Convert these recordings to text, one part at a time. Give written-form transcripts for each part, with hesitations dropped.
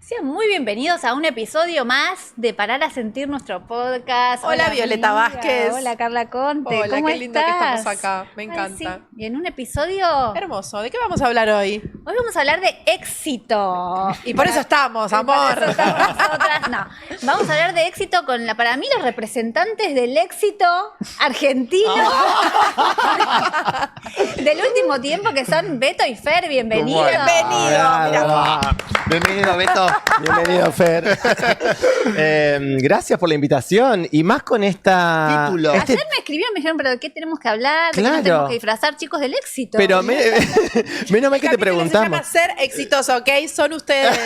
Sean muy bienvenidos a un episodio más de Parar a Sentir, nuestro podcast. Hola Violeta Vázquez. Hola Carla Conte. Hola, ¿Cómo qué lindo que estás? estamos acá. Me encanta. Sí. Y en un episodio... Hermoso. ¿De qué vamos a hablar hoy? Hoy vamos a hablar de éxito. Y por eso estamos, amor. Por eso estamos nosotras. No, vamos a hablar de éxito con, para mí, los representantes del éxito argentino del último tiempo, que son Beto y Fer. Bienvenidos. Bienvenido, Beto. Bienvenido, Fer. Gracias por la invitación. Y más con esta... Título. Ayer me escribieron, me dijeron, pero ¿de qué tenemos que hablar? ¿De qué nos Claro. tenemos que disfrazar, chicos, del éxito? Pero menos mal que te Se llama preguntamos. ser exitoso, ¿ok? Son ustedes,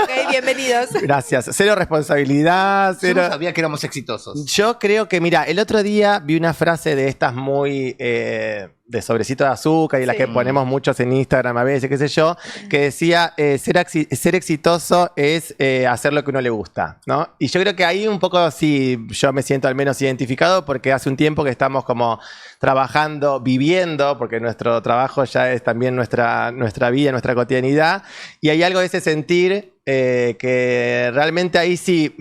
¿ok? Bienvenidos. Gracias. Cero responsabilidad, Yo cero... no sabía que éramos exitosos. Yo creo que, mira, el otro día vi una frase de estas muy... de sobrecito de azúcar y las Sí. que ponemos muchos en Instagram a veces, qué sé yo, que decía, ser exitoso es hacer lo que uno le gusta, ¿no? Y yo creo que ahí un poco sí, yo me siento al menos identificado porque hace un tiempo que estamos como trabajando, viviendo, porque nuestro trabajo ya es también nuestra vida, nuestra cotidianidad, y hay algo de ese sentir que realmente ahí sí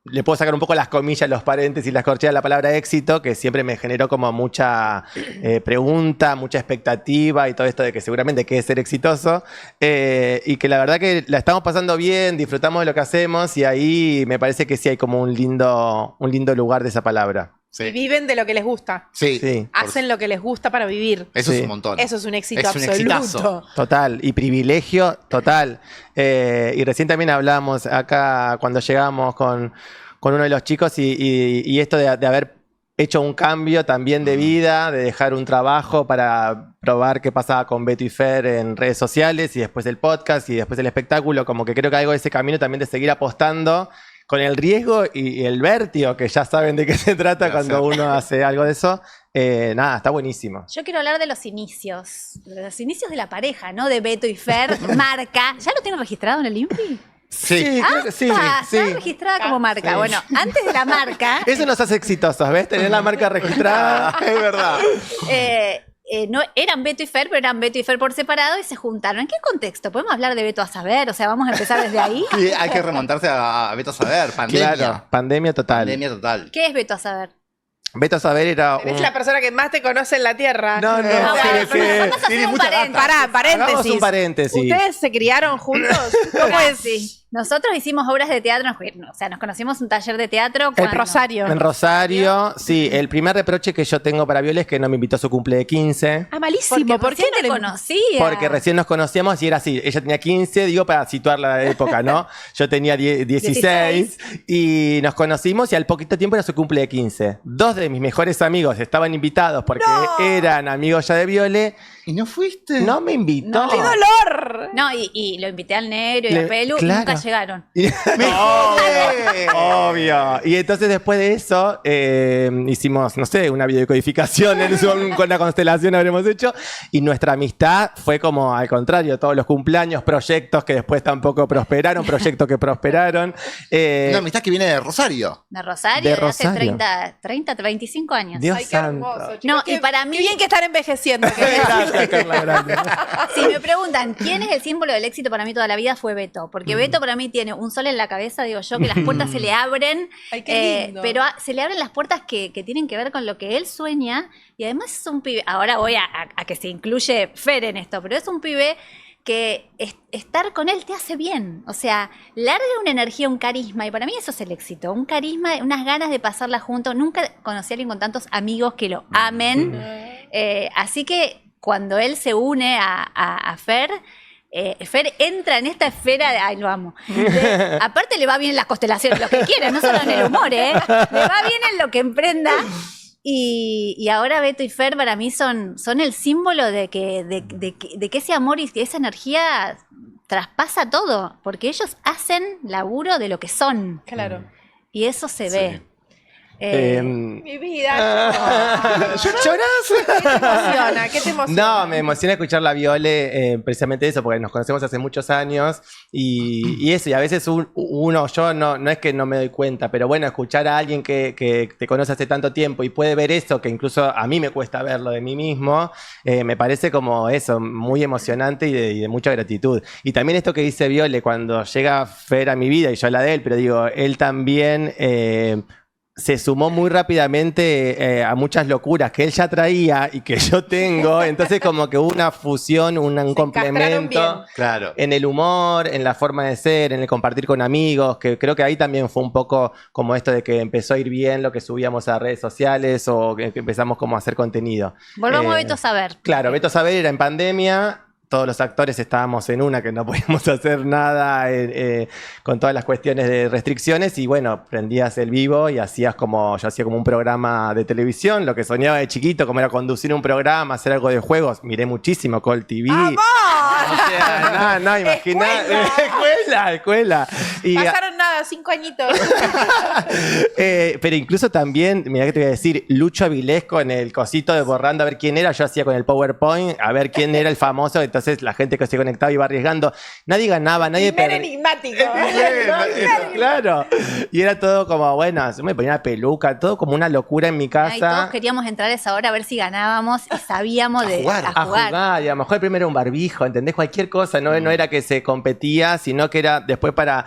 le puedo sacar un poco las comillas, los paréntesis, las corcheas de la palabra éxito, que siempre me generó como mucha pregunta, mucha expectativa y todo esto de que seguramente qué es ser exitoso. Y que la verdad que la estamos pasando bien, disfrutamos de lo que hacemos y ahí me parece que sí hay como un lindo lugar de esa palabra. Sí. Y viven de lo que les gusta. Sí. Sí. Hacen lo que les gusta para vivir. Eso Sí. es un montón. Eso es un éxito Es un absoluto. exitazo. Total, y privilegio total. Y recién también hablamos acá cuando llegamos con uno de los chicos y esto de haber hecho un cambio también de vida, de dejar un trabajo para probar qué pasaba con Beto y Fer en redes sociales y después el podcast y después el espectáculo, como que creo que algo de ese camino también de seguir apostando con el riesgo y el vértigo, que ya saben de qué se trata cuando uno hace algo de eso. Nada, está buenísimo. Yo quiero hablar de los inicios de la pareja, ¿no? De Beto y Fer, marca. ¿Ya lo tienen registrado en el INPI? Sí. Creo que sí, Está sí. registrada como marca. Sí. Bueno, antes de la marca, Eso nos hace exitosos, ¿ves? Tener la marca registrada. Es verdad. no eran Beto y Fer, pero eran Beto y Fer por separado y se juntaron. ¿En qué contexto? ¿Podemos hablar de Beto a saber? O sea, vamos a empezar desde ahí. Sí, hay que remontarse a Beto a saber. Pandemia. Claro, pandemia total. Pandemia total. ¿Qué es Beto a saber? Beto a saber era Eres un... la persona que más te conoce en la Tierra. No, bueno, sí, vamos a hacer tiene un mucha paréntesis. Pará, Hagamos paréntesis. un paréntesis. ¿Ustedes se criaron juntos? ¿Cómo es? Sí. Nosotros hicimos obras de teatro, o sea, nos conocimos un taller de teatro. El cuando- Rosario. En Rosario, sí. El primer reproche que yo tengo para Viola es que no me invitó a su cumple de 15. Ah, malísimo. ¿Por qué no te le- conocía? Porque recién nos conocíamos y era así. Ella tenía 15, digo, para situar la época, ¿no? Yo tenía 16 y nos conocimos y al poquito tiempo era su cumple de 15. Dos de mis mejores amigos estaban invitados porque eran amigos ya de Viole. ¿Y no fuiste? No me invitó. ¡Qué dolor! No, y lo invité al Negro y a Pelu y claro. nunca llegaron. Obvio. Y entonces después de eso hicimos, no sé, una videocodificación en Zoom con la constelación habremos hecho. Y nuestra amistad fue como al contrario, todos los cumpleaños, proyectos que después tampoco prosperaron, proyectos que prosperaron. Una amistad que viene de Rosario. De Rosario, De de hace Rosario. 30, 25 años. Dios Ay, qué santo. hermoso. chicos. No, Qué- y para mí- Qué bien que están envejeciendo. Gracias, Carla, gracias. Si me preguntan quién es el símbolo del éxito para mí toda la vida, fue Beto. Porque Beto para mí tiene un sol en la cabeza, digo yo, que las puertas se le abren. Ay, qué lindo. Pero se le abren las puertas que tienen que ver con lo que él sueña. Y además es un pibe, ahora voy a que se incluye Fer en esto, pero es un pibe que estar con él te hace bien. O sea, larga una energía, un carisma. Y para mí eso es el éxito. Un carisma, unas ganas de pasarla juntos. Nunca conocí a alguien con tantos amigos que lo amen. Así que cuando él se une a Fer, Fer entra en esta esfera de, ay, lo amo. Aparte le va bien en las constelaciones, lo que quiera, no solo en el humor, ¿eh? Le va bien en lo que emprenda. Y ahora Beto y Fer para mí son el símbolo de que ese amor y esa energía traspasa todo, porque ellos hacen laburo de lo que son. Claro. Y eso se ve. Mi vida. ¿Llorás? ¿Qué te emociona? ¿Qué te emociona? No, me emociona escuchar la Viole, precisamente eso, porque nos conocemos hace muchos años y eso, y a veces yo no es que no me doy cuenta, pero bueno, escuchar a alguien que te conoce hace tanto tiempo y puede ver eso, que incluso a mí me cuesta verlo de mí mismo, me parece como eso, muy emocionante y de mucha gratitud. Y también esto que dice Viole, cuando llega Fer a mi vida y yo a la de él, pero digo, él también... se sumó muy rápidamente a muchas locuras que él ya traía y que yo tengo, entonces como que hubo una fusión, un complemento Claro. en el humor, en la forma de ser, en el compartir con amigos, que creo que ahí también fue un poco como esto de que empezó a ir bien lo que subíamos a redes sociales o que empezamos como a hacer contenido. Volvamos a Beto Saber. Claro, Beto Saber era en pandemia. Todos los actores estábamos en una que no podíamos hacer nada con todas las cuestiones de restricciones y bueno, prendías el vivo y yo hacía como un programa de televisión, lo que soñaba de chiquito, como era conducir un programa, hacer algo de juegos, miré muchísimo Col TV. ¡Vamos! O sea, no, imagínate. Escuela. Y, Pasaron nada, 5 añitos. pero incluso también, mira que te voy a decir, Lucho Avilesco en el cosito de borrando a ver quién era, yo hacía con el PowerPoint, a ver quién era el famoso, entonces la gente que se conectaba iba arriesgando, nadie ganaba, nadie Primer enigmático. Claro, y era todo como, bueno, yo me ponía una peluca, todo como una locura en mi casa. Y todos queríamos entrar a esa hora a ver si ganábamos y sabíamos de jugar. A jugar, y a lo mejor primero un barbijo, ¿entendés? Cualquier cosa, no era que se competía, sino que era después para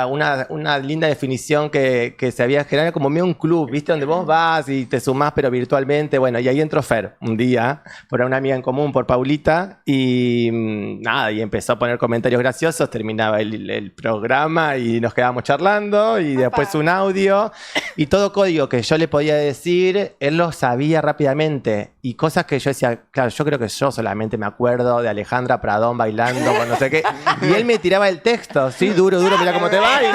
una linda definición que se había generado como medio un club, ¿viste? Donde vos vas y te sumás, pero virtualmente. Bueno, y ahí entró Fer un día, por una amiga en común, por Paulita, y nada, y empezó a poner comentarios graciosos, terminaba el programa y nos quedábamos charlando, y después un audio, y todo código que yo le podía decir, él lo sabía rápidamente, y cosas que yo decía, claro, yo creo que yo solamente me acuerdo de Alejandra Pradón bailando con no sé qué, y él me tiraba el texto, sí, duro, mirá cómo te bailo.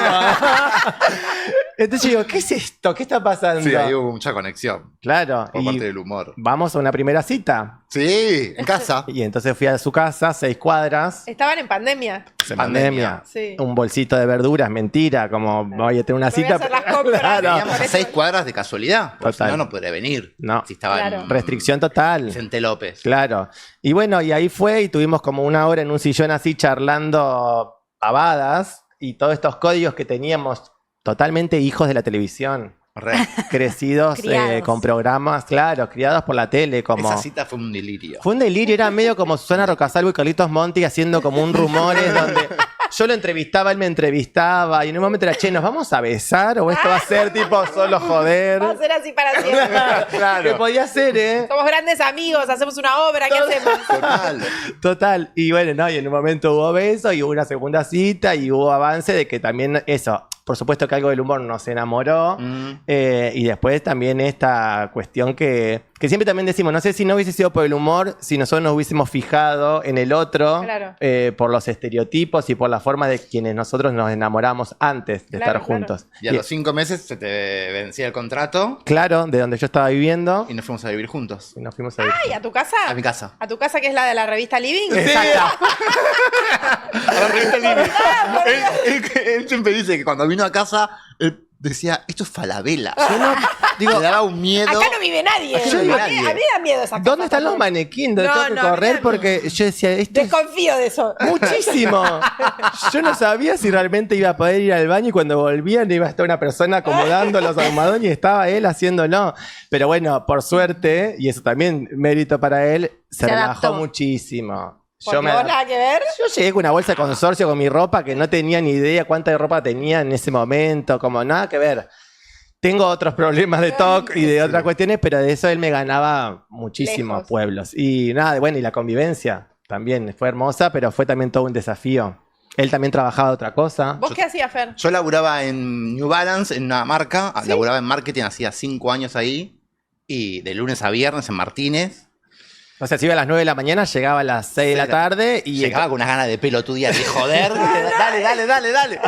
Entonces yo digo, ¿qué es esto? ¿Qué está pasando? Sí, ahí hubo mucha conexión. Claro. Por parte del humor. Vamos a una primera cita. Sí, en casa. Y entonces fui a su casa, 6 cuadras. Estaban en pandemia. Pandemia. Sí. Un bolsito de verduras, mentira, como voy a tener una Me voy a cita. hacer las compras. Claro. Veníamos a 6 cuadras de casualidad. Porque si Total. no podría venir. No. Si estaba Claro. en Restricción total. Vicente López. Claro. Y bueno, y ahí fue y tuvimos como una hora en un sillón así charlando pavadas y todos estos códigos que teníamos totalmente hijos de la televisión. Re. Crecidos Criados. con programas, claro, criados por la tele. Como... Esa cita fue un delirio. Fue un delirio, era medio como Susana Rocasalvo y Carlitos Monti haciendo como un rumores donde yo lo entrevistaba, él me entrevistaba y en un momento era, che, ¿nos vamos a besar o esto va a ser tipo solo joder? Va a ser así para siempre. Claro. Que podía ser, ¿eh? Somos grandes amigos, hacemos una obra, ¿qué hacemos? Total. Total. Y bueno, no, y en un momento hubo beso y hubo una segunda cita y hubo avance de que también eso, por supuesto que algo del humor nos enamoró. Y después también esta cuestión que siempre también decimos, no sé si no hubiese sido por el humor, si nosotros nos hubiésemos fijado en el otro, Claro. por los estereotipos y por la forma de quienes nosotros nos enamoramos antes de Claro, estar juntos. Y a los 5 meses se te vencía el contrato Claro, de donde yo estaba viviendo y nos fuimos a vivir juntos. y nos fuimos a vivir. Ay, ¿a tu casa? A mi casa. ¿A tu casa que es la de la revista Living? Exacto. A la revista Living. Él siempre dice que cuando vino a casa, él decía, esto es Falabella. Yo no, digo, le daba un miedo. Acá no vive nadie. Acá no vive A mí nadie. me da miedo esa casa. ¿Dónde están los manequín? ¿Dónde No, tengo que no, correr? mira, Porque yo decía, esto es Desconfío de eso. muchísimo. Yo no sabía si realmente iba a poder ir al baño y cuando volvían iba a estar una persona acomodando los almohadones y estaba él haciéndolo. Pero bueno, por suerte, y eso también mérito para él, se relajó adaptó. muchísimo. Porque vos nada que ver. Yo llegué con una bolsa de consorcio con mi ropa que no tenía ni idea cuánta ropa tenía en ese momento, como nada que ver. Tengo otros problemas de TOC y de otras cuestiones, pero de eso él me ganaba muchísimos Lejos. pueblos. Y nada, bueno, y la convivencia también fue hermosa, pero fue también todo un desafío. Él también trabajaba de otra cosa. ¿Vos qué hacías, Fer? Yo laburaba en New Balance, en una marca. ¿Sí? Laburaba en marketing, hacía 5 años ahí. Y de lunes a viernes en Martínez. O sea, si iba a las 9 de la mañana, llegaba a las 6 de la tarde y Llegaba con unas ganas de pelotudear y joder. dale.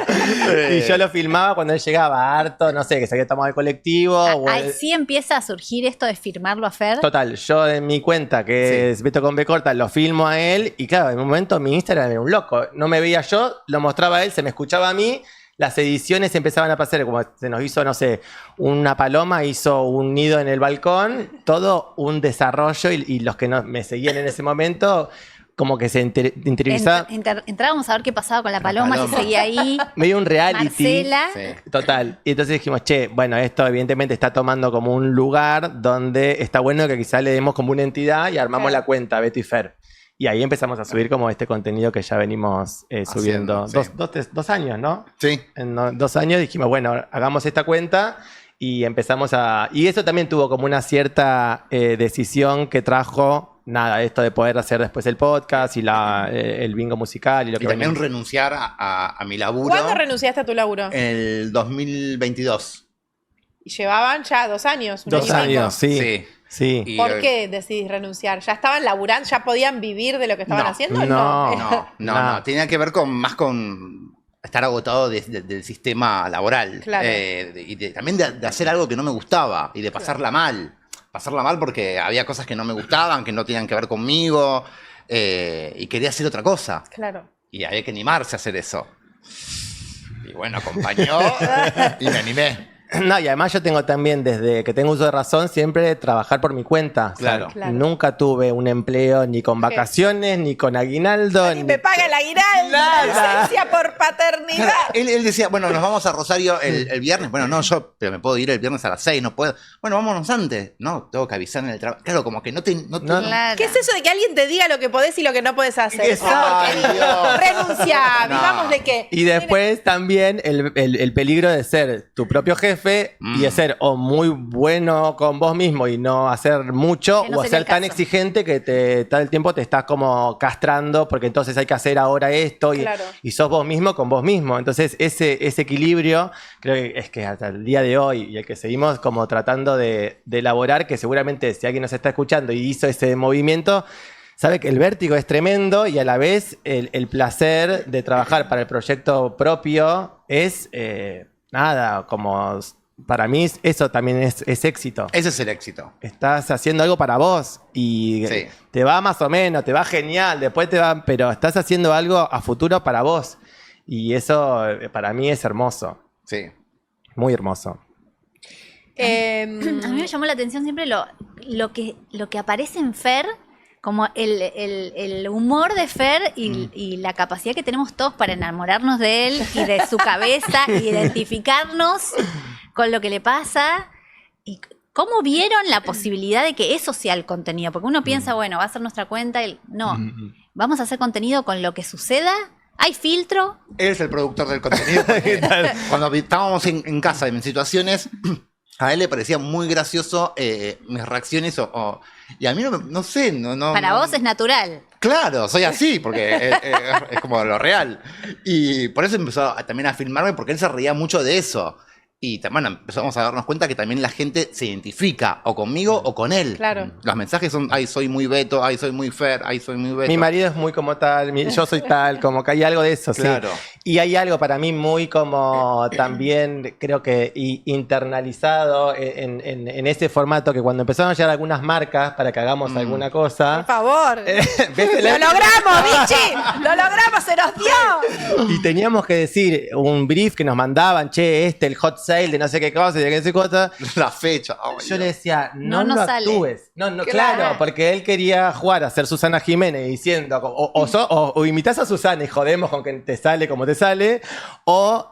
y yo lo filmaba cuando él llegaba harto, no sé, que se había tomado el colectivo. o Ahí el- sí empieza a surgir esto de firmarlo a Fer. Total, yo en mi cuenta, que es Beto con B corta, lo filmo a él y claro, en un momento mi Instagram era un loco. No me veía yo, lo mostraba a él, se me escuchaba a mí. las ediciones empezaban a pasar, como se nos hizo, no sé, una paloma hizo un nido en el balcón, todo un desarrollo y los que me seguían en ese momento como que se interiorizaban. Entrábamos a ver qué pasaba con la paloma, si seguía ahí. Medio un reality. Marcela. Sí. Total. Y entonces dijimos, che, bueno, esto evidentemente está tomando como un lugar donde está bueno que quizás le demos como una entidad y armamos la cuenta, Beto y Fer. Y ahí empezamos a subir como este contenido que ya venimos subiendo. Haciendo, sí. 2 años, ¿no? Sí. En 2 años dijimos, bueno, hagamos esta cuenta y empezamos a... Y eso también tuvo como una cierta decisión que trajo, nada, esto de poder hacer después el podcast y el bingo musical y lo que Y también venimos. renunciar a mi laburo. ¿Cuándo renunciaste a tu laburo? En el 2022. Y llevaban ya 2 años. 2 años, sí. Sí. Sí. Y- ¿Por qué decidís renunciar? ¿Ya estaban laburando? ¿Ya podían vivir de lo que estaban No, haciendo? no. No. Tenía que ver más con estar agotado del sistema laboral. Claro. Y también de hacer algo que no me gustaba y de pasarla mal. Pasarla mal porque había cosas que no me gustaban, que no tenían que ver conmigo, y quería hacer otra cosa. Claro. Y había que animarse a hacer eso. Y bueno, acompañó y me animé. No, y además yo tengo también, desde que tengo uso de razón, siempre trabajar por mi cuenta. Claro. Claro. Nunca tuve un empleo ni con vacaciones, ni con aguinaldo. Y me paga el aguinaldo, Nada. licencia por paternidad. Claro, él decía, bueno, nos vamos a Rosario el viernes. Bueno, no, pero me puedo ir el viernes a las 6, no puedo. Bueno, vámonos antes. No, tengo que avisar en el trabajo. Claro, como que no te... No. Claro. ¿Qué es eso de que alguien te diga lo que podés y lo que no podés hacer? Ay, Dios. Renuncia, No. vivamos de qué. Y después también el peligro de ser tu propio jefe y de ser o muy bueno con vos mismo y no hacer mucho, Que no o sea ser el tan caso. exigente que todo el tiempo te estás como castrando porque entonces hay que hacer ahora esto Claro. y sos vos mismo con vos mismo. Entonces ese equilibrio creo que es que hasta el día de hoy y el que seguimos como tratando de elaborar, que seguramente si alguien nos está escuchando y hizo ese movimiento, sabe que el vértigo es tremendo y a la vez el placer de trabajar para el proyecto propio es nada, como para mí eso también es éxito. Ese es el éxito. Estás haciendo algo para vos y Sí. te va más o menos, te va genial, después te va, pero estás haciendo algo a futuro para vos y eso para mí es hermoso, Sí. muy hermoso. A mí me llamó la atención siempre lo que aparece en Fer, como el humor de Fer y la capacidad que tenemos todos para enamorarnos de él y de su cabeza, y identificarnos con lo que le pasa. Y cómo vieron la posibilidad de que eso sea el contenido, porque uno piensa, bueno, va a ser nuestra cuenta. No, vamos a hacer contenido con lo que suceda. Hay filtro. Él es el productor del contenido. porque Cuando estábamos en casa en situaciones, a él le parecía muy gracioso mis reacciones y a mí no sé, no. Para vos es natural. Claro, soy así, porque es como lo real. Y por eso empezó también a filmarme, porque él se reía mucho de eso. Y también empezamos a darnos cuenta que también la gente se identifica o conmigo o con él. Claro. Los mensajes son, ay, soy muy Beto, ay, soy muy Fer, ay, soy muy Beto. Mi marido es muy como tal, yo soy tal, como que hay algo de eso, Claro. sí. Y hay algo para mí muy como también creo que internalizado en ese formato que cuando empezaron a llegar algunas marcas para que hagamos alguna Por cosa. favor. ¿Ves? ¡Lo logramos, Vichy! ¡Lo logramos! ¡Se nos dio! Y teníamos que decir un brief que nos mandaban, che, el hot sale de no sé qué cosa y de qué sé cosa. La fecha. ay, Yo le Dios. decía, no No nos lo sale. actúes. No, Claro. claro, porque él quería jugar a ser Susana Jiménez diciendo, o imitás a Susana y jodemos con que te sale como te sale, o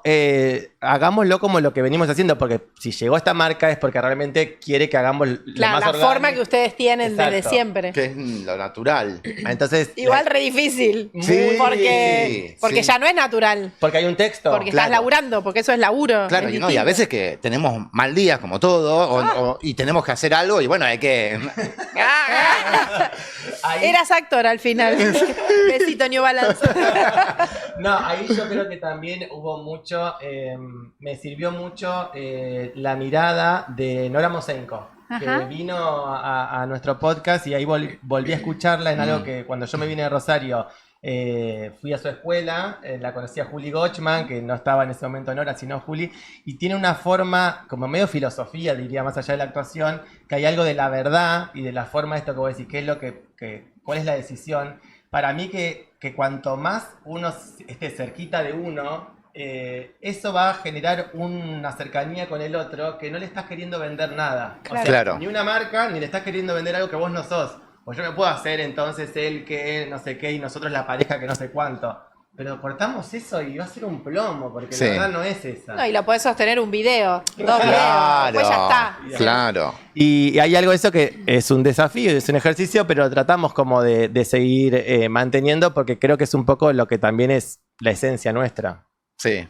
hagámoslo como lo que venimos haciendo, porque si llegó esta marca es porque realmente quiere que hagamos lo Claro, más la orgánico. forma que ustedes tienen desde Exacto. siempre. Que es lo natural. Entonces, Igual re difícil. Sí, Porque sí. ya no es natural. porque hay un texto. Porque claro. estás laburando, porque eso es laburo. Claro, es y, y a distinto. veces que tenemos mal días como todo, y tenemos que hacer algo, y bueno, hay que... Ahí- Eras actor al final. Besito, New Balance. No, ahí yo creo que también hubo mucho, me sirvió mucho la mirada de Nora Mosenko, que Ajá. vino a nuestro podcast y ahí volví a escucharla en algo que cuando yo me vine de Rosario fui a su escuela, la conocí a Juli Gochman, que no estaba en ese momento Nora, sino Juli, y tiene una forma, como medio filosofía, diría, más allá de la actuación, que hay algo de la verdad y de la forma de esto que vos decís, qué es lo cuál es la decisión. Para mí que cuanto más uno esté cerquita de uno, eso va a generar una cercanía con el otro que no le estás queriendo vender nada. O sea, Claro. ni una marca, ni le estás queriendo vender algo que vos no sos. Pues yo me puedo hacer entonces él que no sé qué y nosotros la pareja que no sé cuánto. Pero cortamos eso y va a ser un plomo, porque Sí. la verdad no es esa. No, y lo podés sostener un video, 2 videos, Claro, después ya está. claro. Y hay algo de eso que es un desafío, es un ejercicio, pero tratamos como de seguir manteniendo porque creo que es un poco lo que también es la esencia nuestra. Sí.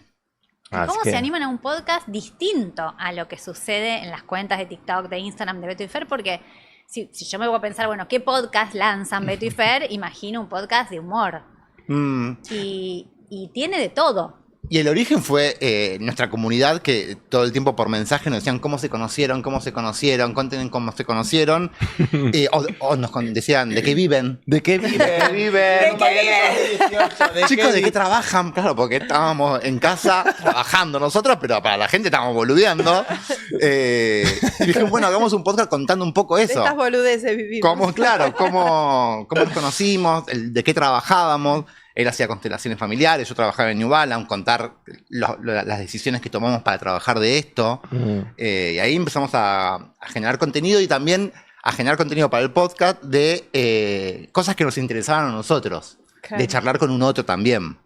Así ¿Cómo que- se animan a un podcast distinto a lo que sucede en las cuentas de TikTok, de Instagram, de Beto y Fer? Porque si yo me voy a pensar, bueno, ¿qué podcast lanzan Beto y Fer? Imagino un podcast de humor. Mm. Y tiene de todo. Y el origen fue nuestra comunidad que todo el tiempo por mensaje nos decían cómo se conocieron, cuenten cómo se conocieron. O nos decían de qué viven. ¿De qué viven? ¿De qué viven? Chicos, ¿de qué trabajan? Claro, porque estábamos en casa trabajando nosotros, pero para la gente estábamos boludeando. Y dije, bueno, hagamos un podcast contando un poco De eso. estas boludeces vivimos. Cómo nos conocimos, de qué trabajábamos. Él hacía constelaciones familiares, yo trabajaba en New Balance, contar las decisiones que tomamos para trabajar de esto. Y ahí empezamos a generar contenido y también a generar contenido para el podcast de cosas que nos interesaban a nosotros. Claro. De charlar con un otro también.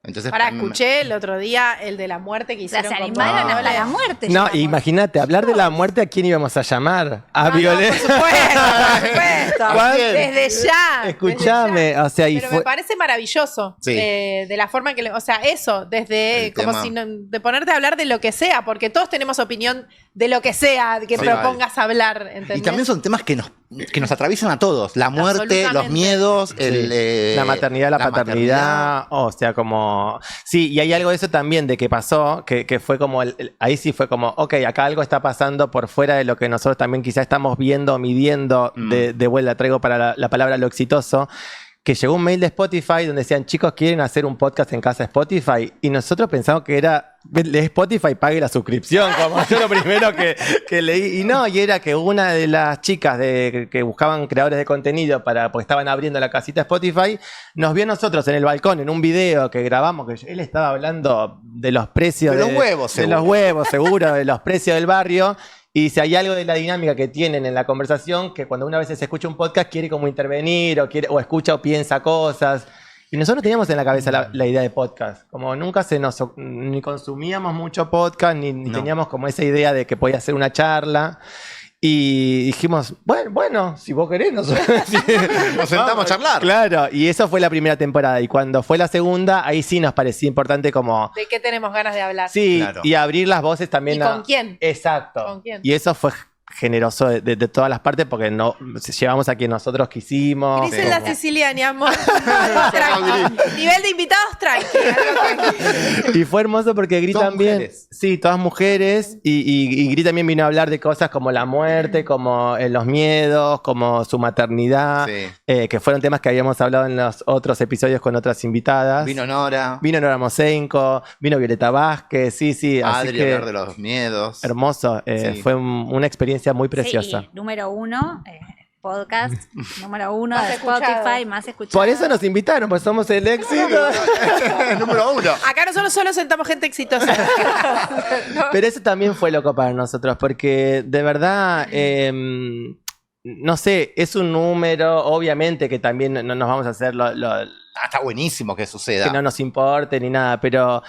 Entonces, Pará, escuché el otro día el de la muerte que O sea, hicieron se con animaron vos. hasta la muerte. No, llegamos. imagínate, hablar de la muerte, ¿a quién íbamos a llamar? A No, Violet. por supuesto. ¿Cuál? Desde ya. Escuchame, desde ya. o sea, y Pero fue... me parece maravilloso. Sí. De la forma que o sea, eso, desde El como tema. si de ponerte a hablar de lo que sea, porque todos tenemos opinión de lo que sea que Sí, propongas hablar, ¿entendés? y también son temas que nos atraviesan a todos. La muerte, los Absolutamente. miedos, la maternidad, la paternidad, o sea, como... Sí, y hay algo de eso también de que pasó, que fue como, ahí sí fue como, ok, acá algo está pasando por fuera de lo que nosotros también quizás estamos viendo, midiendo, de vuelta traigo para la palabra lo exitoso, que llegó un mail de Spotify donde decían, chicos, ¿quieren hacer un podcast en casa de Spotify? Y nosotros pensamos que era, de Spotify pague la suscripción, como yo lo primero que leí. Y no, y era que una de las chicas que buscaban creadores de contenido porque estaban abriendo la casita de Spotify, nos vio a nosotros en el balcón en un video que grabamos, que él estaba hablando de los precios De los huevos, de seguro. los huevos, seguro, de los precios del barrio. Y si hay algo de la dinámica que tienen en la conversación, que cuando una vez se escucha un podcast quiere como intervenir o escucha o piensa cosas. Y nosotros teníamos en la cabeza la idea de podcast. Como nunca ni consumíamos mucho podcast, ni No. teníamos como esa idea de que podía ser una charla. Y dijimos, bueno, si vos querés, nos sentamos a charlar. Claro, y eso fue la primera temporada. Y cuando fue la segunda, ahí sí nos parecía importante como... ¿De qué tenemos ganas de hablar? Sí, Claro. y abrir las voces también. ¿Y con quién? Exacto. ¿Con quién? Y eso fue generoso de todas las partes porque no llevamos a quien nosotros quisimos. Gris es la como- siciliana, amor. Tranqui. Nivel de invitados, tranqui. algo tranqui. Y fue hermoso porque Gris Todas también. mujeres. Sí, todas mujeres. Y Gris también vino a hablar de cosas como la muerte, como los miedos, como su maternidad, Sí. que fueron temas que habíamos hablado en los otros episodios con otras invitadas. Vino Nora, Vino Nora Mosenko, vino Violeta Vázquez, sí. Así Adri que a hablar de los miedos. hermoso. Sí. Fue una experiencia muy preciosa. Sí, y número uno, podcast número uno Más de escuchado. Spotify, más escuchado. Por eso nos invitaron, pues somos el éxito. Número 1. Acá nosotros solo sentamos gente exitosa. Pero eso también fue loco para nosotros, porque de verdad, no sé, es un número, obviamente que también no nos vamos a hacer Está buenísimo que suceda. que no nos importe ni nada, pero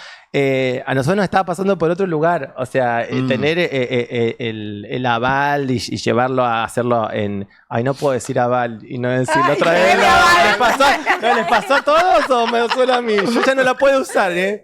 a nosotros nos estaba pasando por otro lugar, o sea, tener el aval y llevarlo a hacerlo en... Ay, no puedo decir aval y no decirlo Ay, otra vez. qué ¿No aval. les pasó a todos o me suena a mí? Yo ya no la puedo usar, ¿eh?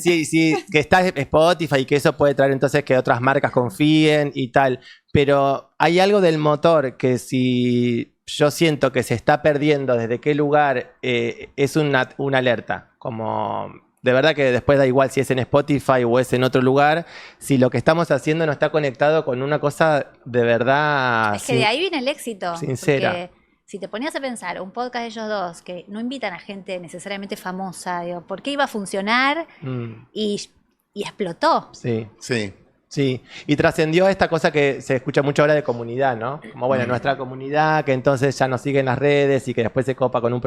Sí, que está Spotify y que eso puede traer entonces que otras marcas confíen y tal, pero hay algo del motor que si yo siento que se está perdiendo desde qué lugar, es una alerta, como de verdad que después da igual si es en Spotify o es en otro lugar, si lo que estamos haciendo no está conectado con una cosa de verdad... Es que de ahí viene el éxito. Sincera. Porque si te ponías a pensar, un podcast de ellos dos, que no invitan a gente necesariamente famosa, digo, ¿por qué iba a funcionar? Mm, Y explotó. sí. Sí. Sí, y trascendió esta cosa que se escucha mucho ahora de comunidad, ¿no? Como, bueno, nuestra comunidad, que entonces ya nos sigue en las redes y que después se copa con un...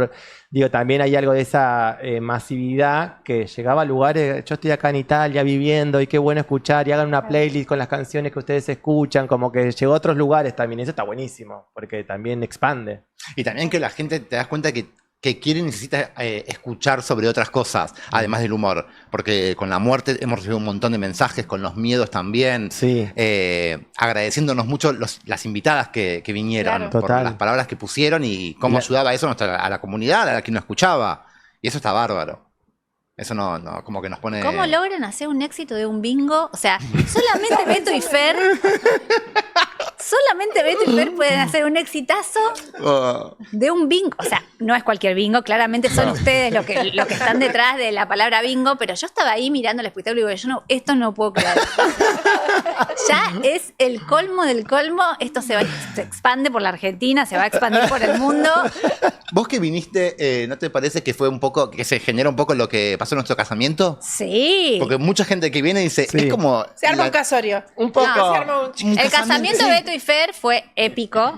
Digo, también hay algo de esa masividad que llegaba a lugares, yo estoy acá en Italia viviendo y qué bueno escuchar y hagan una playlist con las canciones que ustedes escuchan, como que llegó a otros lugares también, eso está buenísimo, porque también expande. Y también que la gente te das cuenta que quiere y necesita escuchar sobre otras cosas, además del humor. Porque con la muerte hemos recibido un montón de mensajes, con los miedos también. Sí. Agradeciéndonos mucho las invitadas que vinieron Claro. por Total. las palabras que pusieron y cómo ayudaba eso a la comunidad, a la que nos escuchaba. Y eso está bárbaro. Eso no como que nos pone... ¿Cómo logran hacer un éxito de un bingo? O sea, solamente Beto y Fer pueden hacer un exitazo de un bingo. O sea, no es cualquier bingo, claramente son ustedes los que están detrás de la palabra bingo, pero yo estaba ahí mirando el espectáculo y digo, esto no puedo creer. Ya es el colmo del colmo, esto se expande por la Argentina, se va a expandir por el mundo. Vos que viniste, ¿no te parece que fue un poco, que se genera un poco lo que pasó en nuestro casamiento? Sí. Porque mucha gente que viene dice, Sí. es como... Se arma un casorio. Un poco. No, se arma un... El casamiento de sí. Beto y Fer fue épico.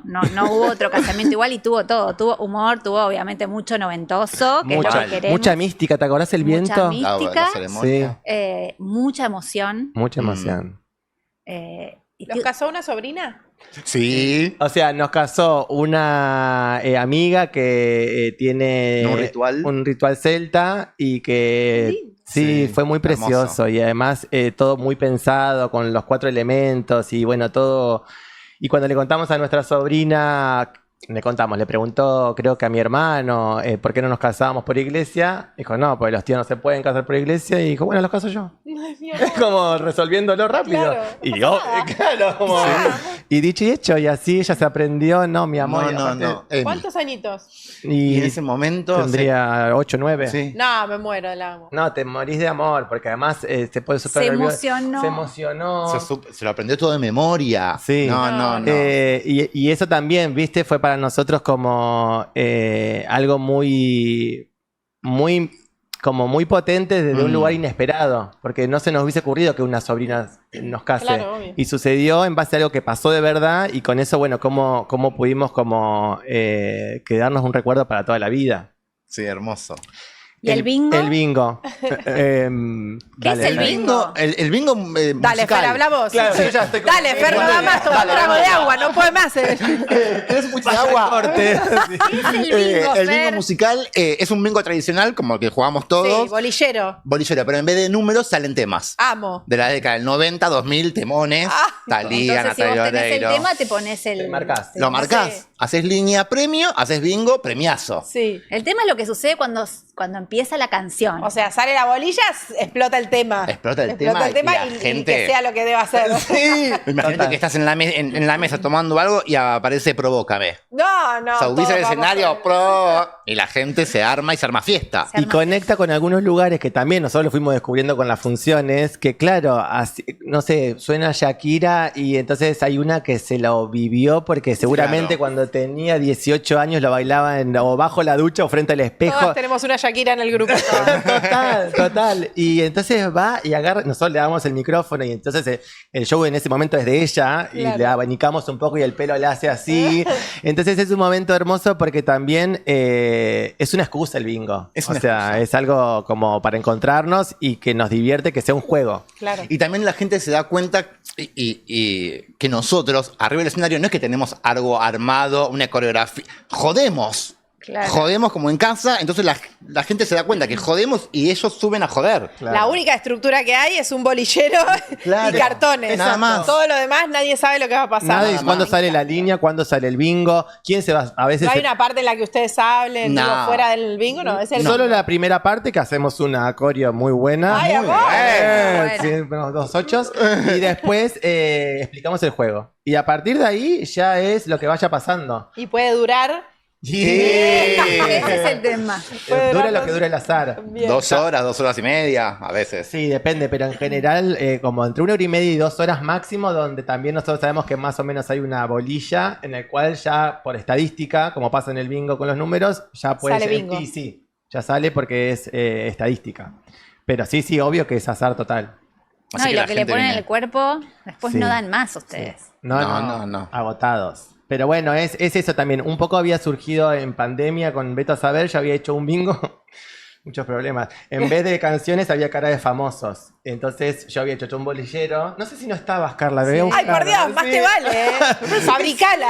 No hubo otro casamiento igual y tuvo todo. Tuvo humor, tuvo obviamente mucho noventoso, que es lo que queremos. Mucha mística, ¿te acordás el viento? Mucha la mística. ceremonia. Mucha emoción. Mucha emoción. Y ¿Los casó una sobrina? Sí. O sea, nos casó una amiga que tiene Un ritual. celta y que sí, Sí, fue muy precioso hermoso. y además todo muy pensado con los 4 elementos y bueno, todo. Y cuando le contamos a nuestra sobrina, le preguntó, creo que a mi hermano, ¿por qué no nos casábamos por iglesia? Dijo, no, porque los tíos no se pueden casar por iglesia. Y dijo, bueno, los caso yo. Es como resolviéndolo rápido. Claro. Y yo, claro, como... Y dicho y hecho, y así ella se aprendió, no, mi amor. y aparte- ¿Cuántos añitos? Y en Y ese momento... tendría 8, 9. Sí. No, me muero, la amo. No, te morís de amor, porque además se puede super Se nervioso. emocionó. Se emocionó. Se lo aprendió todo de memoria. Sí. No. Y eso también, viste, fue para nosotros como algo muy potente desde un lugar inesperado, porque no se nos hubiese ocurrido que una sobrina nos case. Claro, obvio. Y sucedió en base a algo que pasó de verdad y con eso, bueno, cómo pudimos quedarnos un recuerdo para toda la vida. Sí, hermoso. ¿Y el bingo? El bingo. ¿Qué es el bingo? El bingo Dale, musical. Fer, habla vos. Claro, yo ya estoy con- Dale, Fer, no da más, toma un trago de agua, no puede más. ¿Tienes mucha agua? Corte. ¿Qué es el bingo, El Fer? bingo musical es un bingo tradicional, como el que jugamos todos. Sí, bolillero. Bolillero, pero en vez de números salen temas. Amo. De la década del 90, 2000, temones. Talía, Entonces, si vos Natalia tenés el Oreiro. tema, te pones el... Te marcás. Lo marcás. Sí. Haces línea premio, haces bingo, premiazo. Sí. El tema es lo que sucede cuando empieza la canción. O sea, sale la bolilla, explota el tema. Explota el tema y la y gente- que sea lo que deba ser. Sí. Imagínate Total. que estás en la mesa tomando algo y aparece Provócame. No. Subís todo al vamos escenario, a- y la gente se arma y se arma fiesta. Se Y arma conecta con algunos lugares que también nosotros lo fuimos descubriendo con las funciones, que claro, no sé, suena Shakira y entonces hay una que se lo vivió porque seguramente Claro. cuando tenía 18 años lo bailaba o bajo la ducha o frente al espejo. Todos tenemos una Shakira en el grupo. Total. Y entonces va y agarra, nosotros le damos el micrófono y entonces el show en ese momento es de ella y Claro. le abanicamos un poco y el pelo le hace así. Entonces es un momento hermoso porque también es una excusa el bingo. Es O una sea, excusa. es algo como para encontrarnos y que nos divierte que sea un juego. Claro. Y también la gente se da cuenta y que nosotros, arriba del escenario, no es que tenemos algo armado, una coreografía. Jodemos. Claro. Jodemos como en casa, entonces la gente se da cuenta que jodemos y ellos suben a joder. Claro. La única estructura que hay es un bolillero Claro. y cartones. Nada más. Todo lo demás nadie sabe lo que va a pasar. Nadie, cuándo sale la línea, cuándo sale el bingo, quién se va, a veces No hay se- una parte en la que ustedes hablen, No. digo, fuera del bingo, no. Es el Solo la primera parte que hacemos una acorio muy buena. Ay, Muy amor. bien. Muy Sí, unos 2 ochos. Y después explicamos el juego. Y a partir de ahí ya es lo que vaya pasando. Y puede durar. Ese es el tema. Puede Dura durar lo que dos- dura el azar. Bien. 2 horas, 2 horas y media, a veces. Sí, depende, pero en general como entre 1 hora y media y 2 horas máximo, donde también nosotros sabemos que más o menos hay una bolilla en el cual ya por estadística, como pasa en el bingo con los números, ya puede Sale ser. bingo. Y sí, ya sale porque es estadística. Pero sí, obvio que es azar total. Así No, y la lo que le gente ponen en viene. el cuerpo, después Sí. no dan más ustedes. No. Agotados. Pero bueno, es eso también. Un poco había surgido en pandemia con Beto a Saber, yo había hecho un bingo. Muchos problemas. En vez de canciones había cara de famosos. Entonces yo había hecho un bolillero. No sé si no estabas, Carla. Ay, por Dios, más te vale, ¿eh? Fabricala.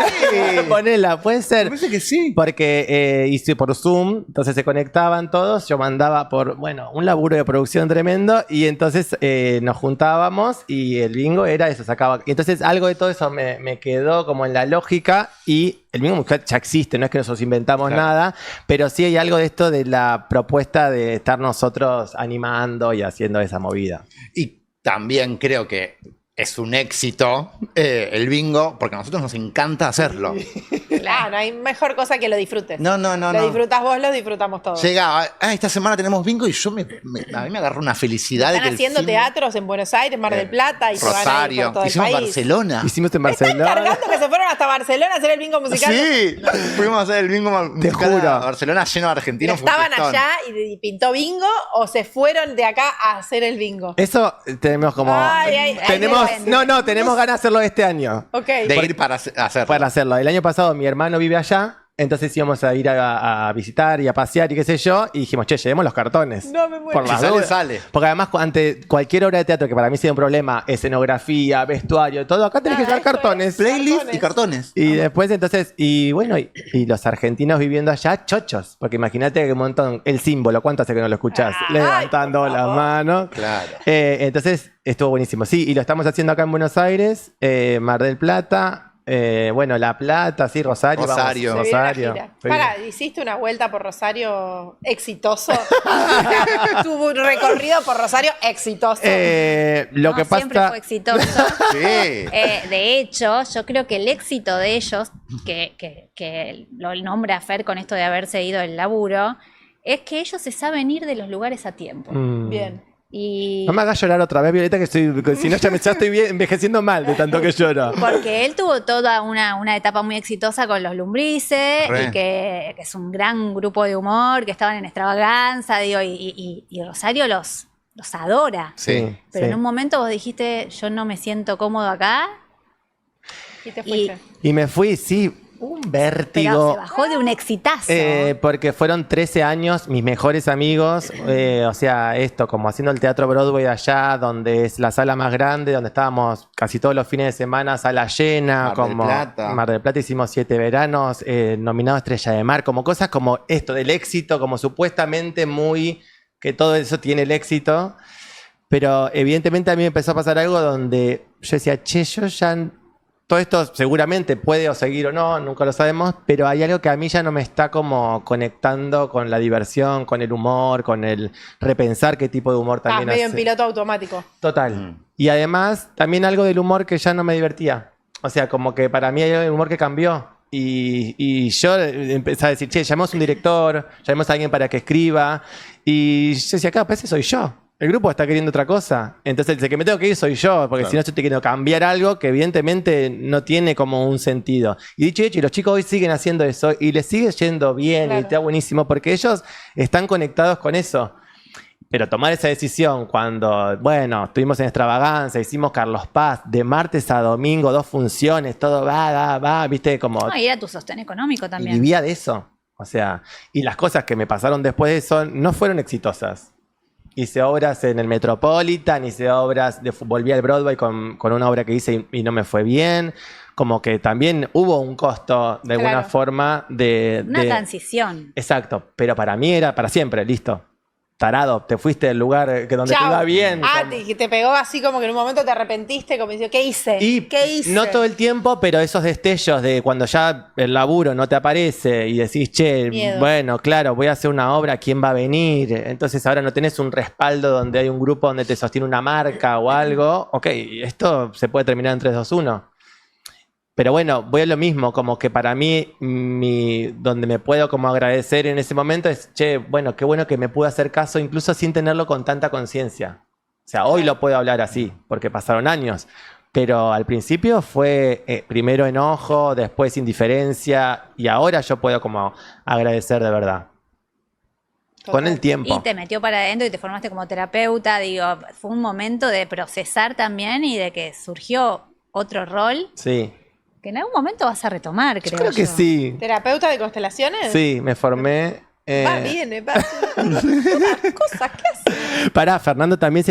Ponela, puede ser. Me parece que sí. Porque hice por Zoom, entonces se conectaban todos, yo mandaba por, bueno, un laburo de producción tremendo y entonces nos juntábamos y el bingo era eso, sacaba. Y entonces algo de todo eso me quedó como en la lógica y el bingo musical ya existe, no es que nosotros inventamos Claro. nada, pero sí hay algo de esto de la propuesta de estar nosotros animando y haciendo esa movida. Y también creo que es un éxito el bingo, porque a nosotros nos encanta hacerlo. Claro, no hay mejor cosa que lo disfrutes. No. Lo disfrutas vos, lo disfrutamos todos. Llega, esta semana tenemos bingo y yo a mí me agarró una felicidad de Están que haciendo el fin- teatros en Buenos Aires, Mar del Plata y se van a ir Rosario, por todo el hicimos país. Barcelona. Hicimos en ¿Están Barcelona. cargando que se fueron hasta Barcelona a hacer el bingo musical? Sí, fuimos a hacer el bingo musical juro. a Barcelona lleno de ¿Pero argentinos. fue un estaban fiestón. allá y pintó bingo o se fueron de acá a hacer el bingo? Eso tenemos como... Ay, tenemos, depende. no, tenemos ganas de hacerlo este año. Ok. De ir para hacerlo. Para hacerlo. El año pasado mi hermano vive allá, entonces íbamos a ir a visitar y a pasear y qué sé yo, y dijimos, che, llevemos los cartones. No, me muero. Por Si las sale, dudas. sale. Porque además, ante cualquier obra de teatro que para mí sea un problema, escenografía, vestuario, todo, acá tenés que llevar esto es cartones. Playlist y cartones. Y después, entonces, y bueno, y los argentinos viviendo allá, chochos. Porque imagínate que un montón, el símbolo, ¿cuánto hace que no lo escuchás? Ay, Levantando por las favor. manos. Claro. Entonces, estuvo buenísimo. Sí, y lo estamos haciendo acá en Buenos Aires, Mar del Plata, bueno, La Plata, sí, Rosario. Rosario. Se viene una Rosario. gira. Sí. Pará, ¿hiciste una vuelta por Rosario exitoso? Tuvo un recorrido por Rosario exitoso. Lo No, que siempre pasa... fue exitoso. Sí. De hecho, yo creo que el éxito de ellos, que lo nombra Fer con esto de haberse ido el laburo, es que ellos se saben ir de los lugares a tiempo. Bien. Y No me hagas llorar otra vez, Violeta, que si no ya estoy envejeciendo mal de tanto que lloro. porque él tuvo toda una etapa muy exitosa con los Lumbrices, Re. y que es un gran grupo de humor, que estaban en Extravaganza, digo, y Rosario los adora. Sí. Pero sí. en un momento vos dijiste, yo no me siento cómodo acá, Y te fuiste. Y me fui, sí, un pero vértigo. se bajó de un exitazo. Porque fueron 13 años, mis mejores amigos, o sea, esto, como haciendo el Teatro Broadway allá, donde es la sala más grande, donde estábamos casi todos los fines de semana, sala llena, Mar del como Plata. Mar del Plata hicimos 7 veranos, nominado a Estrella de Mar, como cosas como esto del éxito, como supuestamente muy, que todo eso tiene el éxito, pero evidentemente a mí me empezó a pasar algo donde yo decía, che, yo ya... Todo esto seguramente puede o seguir o no, nunca lo sabemos, pero hay algo que a mí ya no me está como conectando con la diversión, con el humor, con el repensar qué tipo de humor Estás también medio en hace. piloto automático. Total. Mm. Y además, también algo del humor que ya no me divertía. O sea, como que para mí hay algo del humor que cambió. Y yo empecé a decir, che, llamemos a un director, llamemos a alguien para que escriba. Y yo decía, claro, pues ese soy yo. El grupo está queriendo otra cosa. Entonces, el que me tengo que ir soy yo, porque Claro. si no, yo estoy queriendo cambiar algo que evidentemente no tiene como un sentido. Y dicho y hecho, y los chicos hoy siguen haciendo eso y les sigue yendo bien Claro. y está buenísimo, porque ellos están conectados con eso. Pero tomar esa decisión cuando, bueno, estuvimos en Extravaganza, hicimos Carlos Paz, de martes a domingo, 2 funciones, todo va, viste, como... No, y era tu sostén económico Y también. vivía de eso. O sea, y las cosas que me pasaron después de eso no fueron exitosas. Hice obras en el Metropolitan, hice obras, volví al Broadway con una obra que hice y no me fue bien. Como que también hubo un costo, de alguna Claro. forma, de... Una transición. Exacto, pero para mí era para siempre, listo. Tarado, te fuiste del lugar que donde te Chao. iba bien. Ah, como- te pegó así como que en un momento te arrepentiste, como diciendo, ¿qué hice? Y ¿Qué hice? no todo el tiempo, pero esos destellos de cuando ya el laburo no te aparece y decís, che, Miedo. bueno, claro, voy a hacer una obra, ¿quién va a venir? Entonces ahora no tenés un respaldo donde hay un grupo donde te sostiene una marca o algo. Ok, esto se puede terminar en 3, 2, 1. Pero bueno, voy a lo mismo, como que para mí, donde me puedo como agradecer en ese momento es, che, bueno, qué bueno que me pude hacer caso, incluso sin tenerlo con tanta conciencia. O sea, hoy lo puedo hablar así, porque pasaron años. Pero al principio fue primero enojo, después indiferencia, y ahora yo puedo como agradecer de verdad. Con el tiempo. Y te metió para adentro y te formaste como terapeuta. Digo, fue un momento de procesar también y de que surgió otro rol Sí. que en algún momento vas a retomar, Yo creo creo que yo. sí. ¿Terapeuta de constelaciones? Sí, me formé. Va, viene, va. Cosas, ¿qué haces? Pará, Fernando también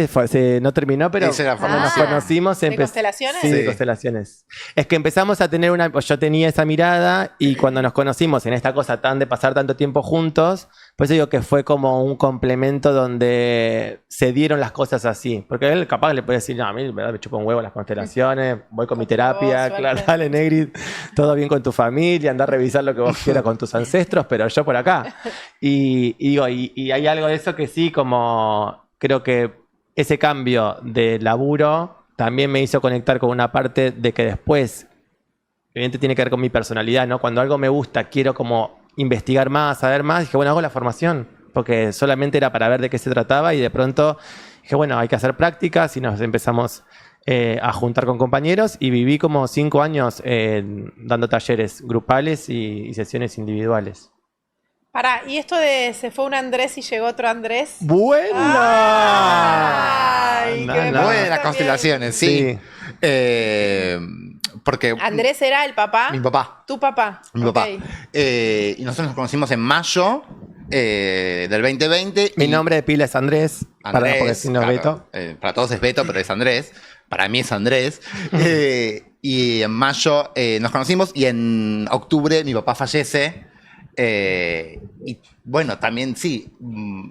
no terminó, pero Ese era cuando nos Fernando. conocimos ¿De constelaciones? Sí, de Sí. constelaciones. Es que empezamos a tener yo tenía esa mirada y cuando nos conocimos en esta cosa tan de pasar tanto tiempo juntos, pues digo que fue como un complemento donde se dieron las cosas así. Porque él capaz le puede decir, no, a mí ¿verdad? Me chupa un huevo las constelaciones, voy con mi terapia, vos, claro, suerte. dale Negrid, todo bien con tu familia, anda a revisar lo que vos quieras con tus ancestros, pero yo por acá. Y digo, y hay algo de eso que sí, como creo que ese cambio de laburo también me hizo conectar con una parte de que después, evidentemente tiene que ver con mi personalidad, ¿no? Cuando algo me gusta, quiero como investigar más, saber más, dije, bueno, hago la formación, porque solamente era para ver de qué se trataba y de pronto dije, bueno, hay que hacer prácticas y nos empezamos a juntar con compañeros y viví como 5 años dando talleres grupales y sesiones individuales. Pará, ¿y esto de se fue un Andrés y llegó otro Andrés? ¡Buena! Ay, No, que me no. pasa Buenas también. constelaciones, sí. Porque Andrés era el papá. mi papá. Tu papá. Mi papá. Ok. Y nosotros nos conocimos en mayo del 2020. Mi y nombre de pila es Andrés, Andrés, porque si no es claro, Beto. para todos es Beto, pero es Andrés. Para mí es Andrés. Y en mayo nos conocimos y en octubre mi papá fallece. Y bueno, también sí,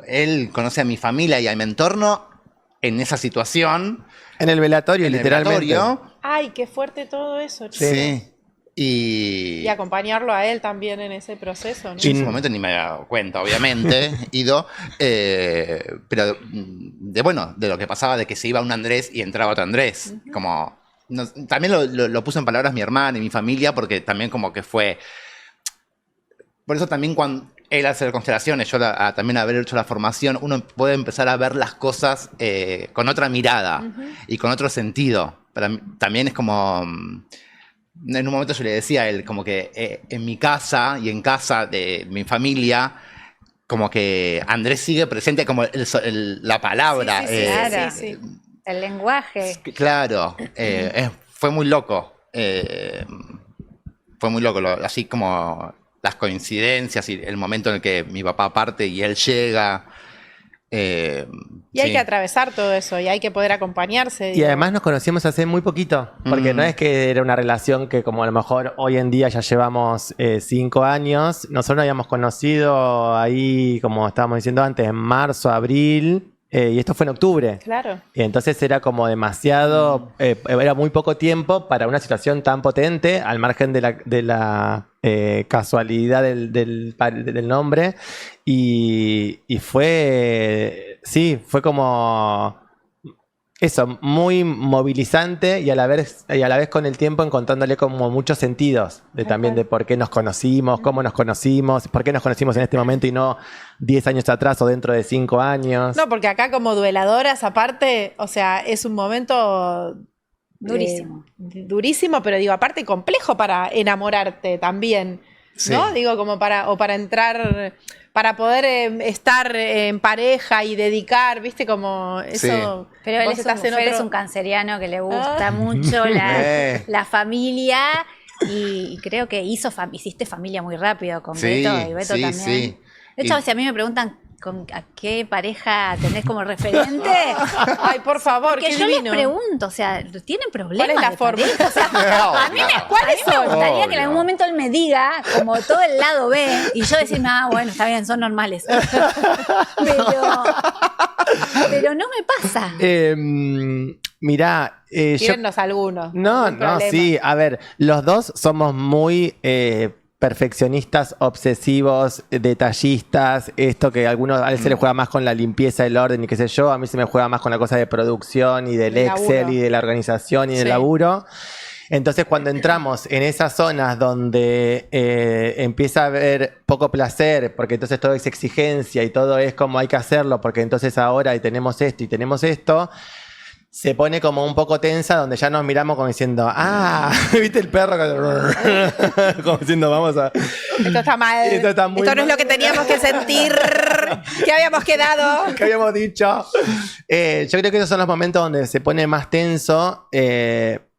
él conoce a mi familia y a mi entorno en esa situación. En el velatorio, En el literalmente. velatorio. Ay, qué fuerte todo eso, chico. Sí. Y acompañarlo a él también en ese proceso, ¿no? yo en ese momento ni me había dado cuenta, obviamente, Ido, pero de lo que pasaba de que se iba un Andrés y entraba otro Andrés. Como, también lo puso en palabras mi hermana y mi familia, porque también como que fue... Por eso también cuando él hace constelaciones, yo también haber hecho la formación, uno puede empezar a ver las cosas con otra mirada y con otro sentido. Para mí, también es como... En un momento yo le decía a él, como que en mi casa y en casa de mi familia, como que Andrés sigue presente como la palabra. Sí, sí, sí, claro. sí, sí. El lenguaje. Claro, fue muy loco. Fue muy loco, así como las coincidencias y el momento en el que mi papá parte y él llega. Y hay sí. que atravesar todo eso y hay que poder acompañarse. Y digo. además nos conocimos hace muy poquito, porque no es que era una relación que como a lo mejor hoy en día ya llevamos 5 años. Nosotros nos habíamos conocido ahí, como estábamos diciendo antes, en marzo, abril, y esto fue en octubre. Claro. Y entonces era como demasiado, era muy poco tiempo para una situación tan potente, al margen de la casualidad del nombre. Y fue, sí, fue como eso, muy movilizante y a la vez con el tiempo encontrándole como muchos sentidos también de por qué nos conocimos, cómo nos conocimos, por qué nos conocimos en este momento y no 10 años atrás o dentro de 5 años. No, porque acá como dueladoras, aparte, o sea, es un momento Durísimo. Durísimo, pero digo, aparte complejo para enamorarte también, ¿no? Sí. Digo, como para entrar, para poder estar en pareja y dedicar, ¿viste? Como eso. Sí. Pero él vos es estás en Fer es otro- un canceriano que le gusta Ah. mucho Eh. la familia y creo que hiciste familia muy rápido con Sí, Beto y Beto sí, también. sí. De hecho, Y- si a mí me preguntan a qué pareja tenés como referente, Ay, por favor, que qué yo divino. les pregunto, o sea, ¿tienen problemas? ¿Cuál es la de forma? pareja? O sea, a mí me gustaría que en algún momento él me diga, como todo el lado B, y yo decirme, bueno, está bien, son normales. Pero no me pasa. Mirá, yo... Tírennos algunos. No, algún no, problema. sí. A ver, los dos somos muy perfeccionistas, obsesivos, detallistas. Esto que a algunos a él se le juega más con la limpieza, el orden y qué sé yo. A mí se me juega más con la cosa de producción y del El Excel laburo. y de la organización y del Sí. laburo. Entonces, cuando entramos en esas zonas donde empieza a haber poco placer, porque entonces todo es exigencia y todo es como hay que hacerlo, porque entonces ahora y tenemos esto y tenemos esto, se pone como un poco tensa, donde ya nos miramos como diciendo, ¿viste el perro? Como diciendo, vamos a... Esto está mal. Esto no es lo que teníamos que sentir. ¿Qué habíamos quedado? ¿Qué habíamos dicho? Yo creo que esos son los momentos donde se pone más tenso,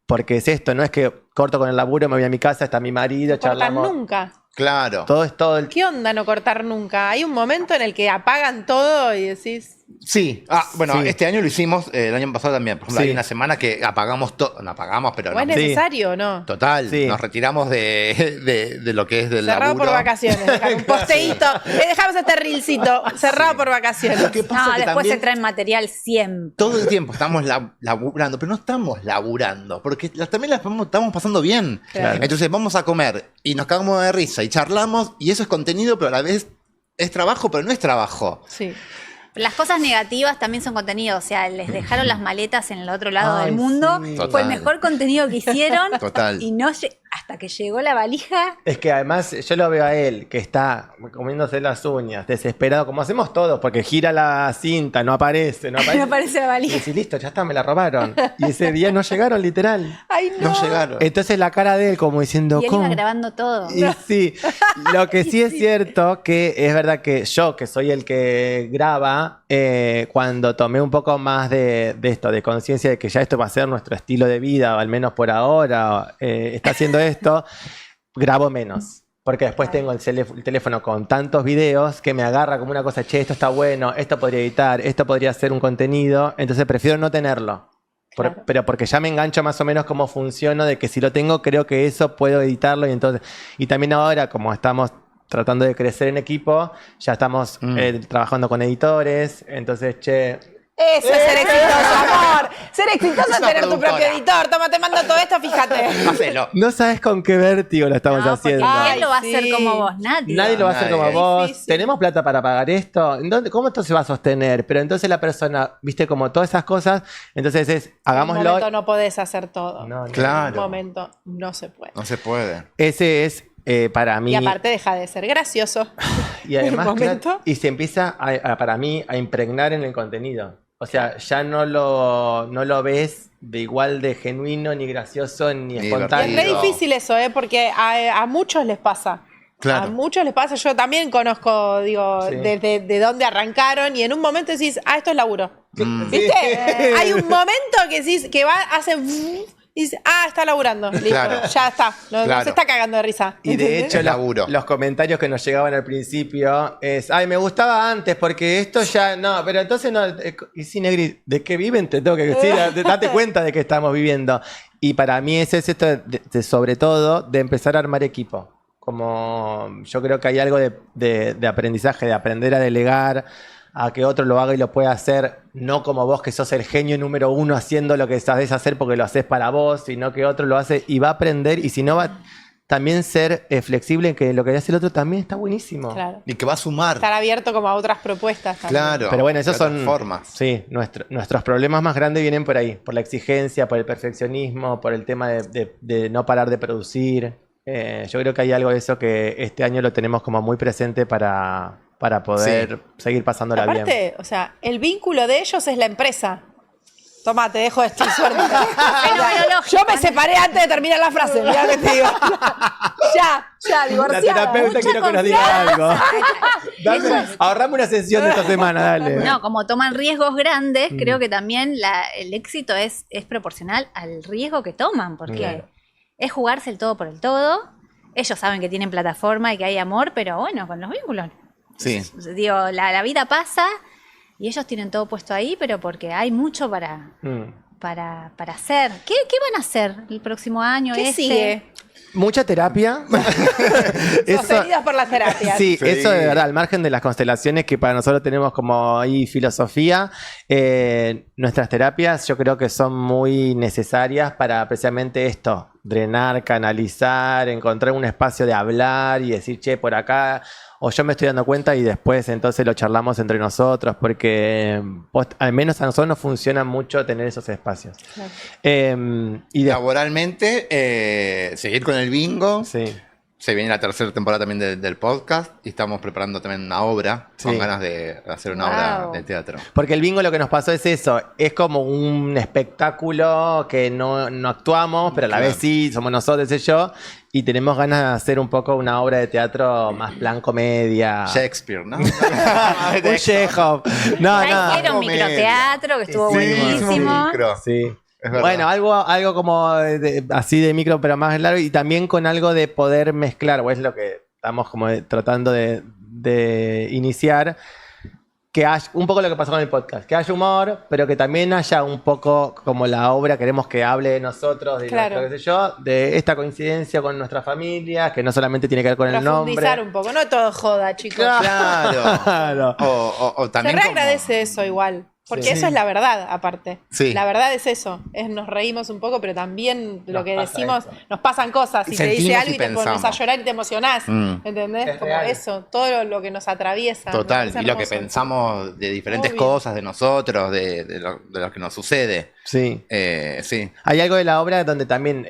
porque es esto, no es que corto con el laburo, me voy a mi casa, está mi marido, No cortan charlamos. nunca. Claro. Todo es todo el... ¿Qué onda no cortar nunca? Hay un momento en el que apagan todo y decís... Sí. Bueno, Sí. este año lo hicimos, el año pasado también. Por ejemplo, Sí. hay una semana que apagamos todo. No apagamos, pero ¿O es no. necesario o no? Total, Sí. nos retiramos de lo que es del Cerrado laburo. por vacaciones. Dejar un posteíto. Dejamos este reelcito. Cerrado por vacaciones. Lo que pasa No, que después también se traen material siempre. todo el tiempo estamos laburando, pero no estamos laburando, porque también estamos pasando bien. Claro. Entonces vamos a comer y nos cagamos de risa y charlamos y eso es contenido, pero a la vez es trabajo, pero no es trabajo. Sí. Las cosas negativas también son contenido, o sea, les dejaron las maletas en el otro lado Ay, del mundo, sí. fue Total. el mejor contenido que hicieron Total. y no hasta que llegó la valija. Es que además yo lo veo a él, que está comiéndose las uñas, desesperado, como hacemos todos, porque gira la cinta, no aparece. No aparece la Y valija. decís, listo, ya está, me la robaron. Y ese día no llegaron, literal. Ay, no. No llegaron. Entonces la cara de él como diciendo, Y él ¿cómo? iba grabando todo. Y sí, lo que sí es cierto que es verdad que yo, que soy el que graba, cuando tomé un poco más de esto, de conciencia de que ya esto va a ser nuestro estilo de vida, o al menos por ahora, está haciendo esto, grabo menos. Porque después tengo el teléfono con tantos videos que me agarra como una cosa, che, esto está bueno, esto podría editar, esto podría ser un contenido, entonces prefiero no tenerlo. Claro. Pero porque ya me engancho más o menos cómo funciona, de que si lo tengo creo que eso puedo editarlo y también ahora como estamos tratando de crecer en equipo, ya estamos trabajando con editores, entonces, che... Eso es ser exitoso, amor. Ser exitoso es Esa tener tu propio productora. editor. Toma, te mando todo esto, fíjate. Hacelo. No sabes con qué vértigo lo estamos No, porque haciendo. ¿quién lo va a Ay, hacer sí. como vos? Nadie. Nadie lo va a hacer como Nadie. vos. Difícil. ¿Tenemos plata para pagar esto? ¿Cómo esto se va a sostener? Pero entonces la persona, viste, como todas esas cosas, entonces es, En un hagámoslo. momento no podés hacer todo. No, no. Claro. En un momento no se puede. No se puede. Ese es para mí. Y aparte deja de ser gracioso. Y además, en un momento. claro, y se empieza para mí a impregnar en el contenido. O sea, ya no lo ves de igual de genuino, ni gracioso, ni Ni espontáneo. Es re Digo. difícil eso, porque a muchos les pasa. Claro. A muchos les pasa. Yo también conozco, digo, Sí. de dónde arrancaron y en un momento decís, esto es laburo. Mm. ¿Viste? Hay un momento que decís, que hace... Y dices, está laburando. Listo, Claro. ya está. No Claro. se está cagando de risa. Y de ¿Entendés? hecho, Laburo. los comentarios que nos llegaban al principio es, ay, me gustaba antes porque esto ya, no, pero entonces no, y sí, Negri, ¿de qué viven? Te tengo que decir, date cuenta de que estamos viviendo. Y para mí es esto, sobre todo, de empezar a armar equipo. Como yo creo que hay algo de aprendizaje, de aprender a delegar, a que otro lo haga y lo pueda hacer, no como vos que sos el genio número uno haciendo lo que sabés hacer porque lo haces para vos, sino que otro lo hace y va a aprender, y si no va también ser flexible en que lo que hace el otro también está buenísimo. Claro. Y que va a sumar. Estar abierto como a otras propuestas también. Claro. Pero bueno, esos de son otras formas. Sí, nuestros problemas más grandes vienen por ahí, por la exigencia, por el perfeccionismo, por el tema de no parar de producir. Yo creo que hay algo de eso que este año lo tenemos como muy presente para poder seguir pasándola bien. Aparte, o sea, el vínculo de ellos es la empresa. Toma, te dejo esto, suerte. Yo me separé antes de terminar la frase, mirá lo que te digo. ya, La divorciada. terapeuta mucha quiero que nos diga algo. Ahorrame una sesión de esta semana, dale. No, como toman riesgos grandes, creo que también el éxito es proporcional al riesgo que toman, porque Claro. es jugarse el todo por el todo. Ellos saben que tienen plataforma y que hay amor, pero bueno, con los vínculos. Sí. Digo, la vida pasa y ellos tienen todo puesto ahí, pero porque hay mucho para hacer. ¿Qué van a hacer el próximo año? ¿Qué sigue? Mucha terapia. Sostenidos por las terapias. Sí, Sí. eso de verdad, al margen de las constelaciones que para nosotros tenemos como ahí filosofía, nuestras terapias yo creo que son muy necesarias para precisamente esto, drenar, canalizar, encontrar un espacio de hablar y decir, che, por acá, o yo me estoy dando cuenta y después entonces lo charlamos entre nosotros, porque al menos a nosotros nos funciona mucho tener esos espacios. Claro. Y Laboralmente, seguir con el bingo. sí. se viene la tercera temporada también del podcast y estamos preparando también una obra con ganas de hacer una obra de teatro. Porque el bingo lo que nos pasó es eso, es como un espectáculo que no actuamos, pero a la vez sí, somos nosotros, sé yo, y tenemos ganas de hacer un poco una obra de teatro más plan comedia. Shakespeare, ¿no? Un Chekhov. No, ya hicieron microteatro, que estuvo buenísimo. Sí. Bueno, algo como así de micro, pero más largo, y también con algo de poder mezclar, o es lo que estamos como tratando de iniciar, que haya un poco lo que pasó con el podcast, que haya humor, pero que también haya un poco como la obra, queremos que hable de nosotros, de nuestro, qué sé yo, de esta coincidencia con nuestra familia, que no solamente tiene que ver con el nombre. Profundizar un poco, no todo joda, chicos. Claro. O también se reagradece eso igual. Porque eso es la verdad, aparte. Sí. La verdad es eso. Nos reímos un poco, pero también lo que decimos, nos pasan cosas. Y te dice algo y te pones a llorar y te emocionás. ¿Entendés? Es como real. eso, todo lo que nos atraviesa. Total, y lo que pensamos de diferentes cosas, de nosotros, de lo que nos sucede. Sí. Sí. Hay algo de la obra donde también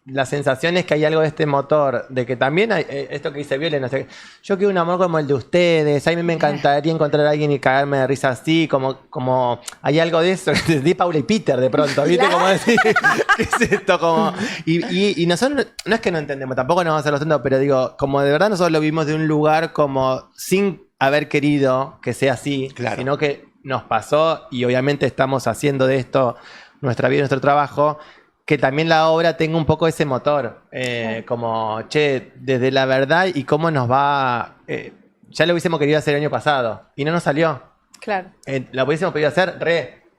la sensación es que hay algo de este motor, de que también hay esto que dice Viole, no sé, yo quiero un amor como el de ustedes, a mí me encantaría encontrar a alguien y cagarme de risa así, como hay algo de eso, que di Paula y Peter de pronto, ¿viste? Como decir, ¿qué es esto? Como, y nosotros, no es que no entendemos, tampoco nos vamos a hacer los tontos, pero digo, como de verdad nosotros lo vimos de un lugar como sin haber querido que sea así, sino que nos pasó y obviamente estamos haciendo de esto nuestra vida, nuestro trabajo, que también la obra tenga un poco ese motor, como, che, desde la verdad y cómo nos va... ya lo hubiésemos querido hacer el año pasado y no nos salió. Claro. Lo hubiésemos podido hacer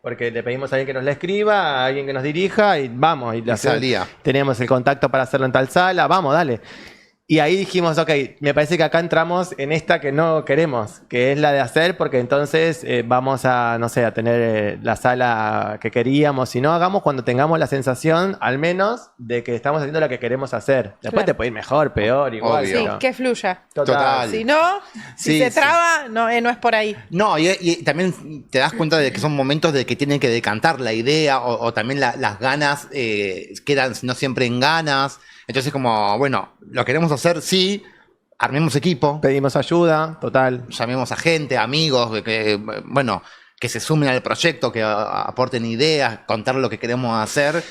porque le pedimos a alguien que nos la escriba, a alguien que nos dirija y vamos. Y salía. Teníamos el contacto para hacerlo en tal sala, vamos, dale. Y ahí dijimos, ok, me parece que acá entramos en esta que no queremos, que es la de hacer, porque entonces vamos a, no sé, a tener la sala que queríamos. Si no, hagamos cuando tengamos la sensación, al menos, de que estamos haciendo lo que queremos hacer. Después te puede ir mejor, peor, igual. Obvio. Sí, que fluya. Total. Si no, si se traba, no es por ahí. No, y también te das cuenta de que son momentos de que tienen que decantar la idea o también las ganas quedan no siempre en ganas. Entonces como, bueno, lo queremos hacer, sí, armemos equipo. Pedimos ayuda, total. Llamemos a gente, amigos, que se sumen al proyecto, que aporten ideas, contar lo que queremos hacer